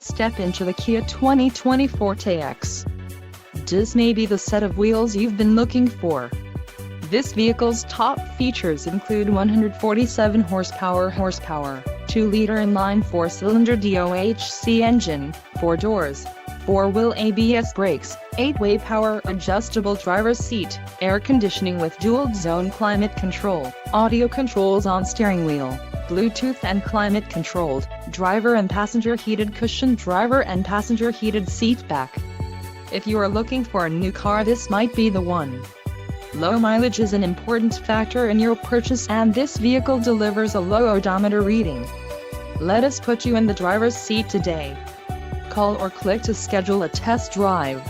Step into the Kia 2020 Forte EX. This may be the set of wheels you've been looking for. This vehicle's top features include 147 horsepower, 2-liter inline 4-cylinder DOHC engine, 4 doors, 4-wheel ABS brakes, 8-way power adjustable driver's seat, air conditioning with dual-zone climate control, audio controls on steering wheel, Bluetooth and climate-controlled, driver and passenger heated cushion, driver and passenger heated seat back. If you are looking for a new car, this might be the one. Low mileage is an important factor in your purchase, and this vehicle delivers a low odometer reading. Let us put you in the driver's seat today. Call or click to schedule a test drive.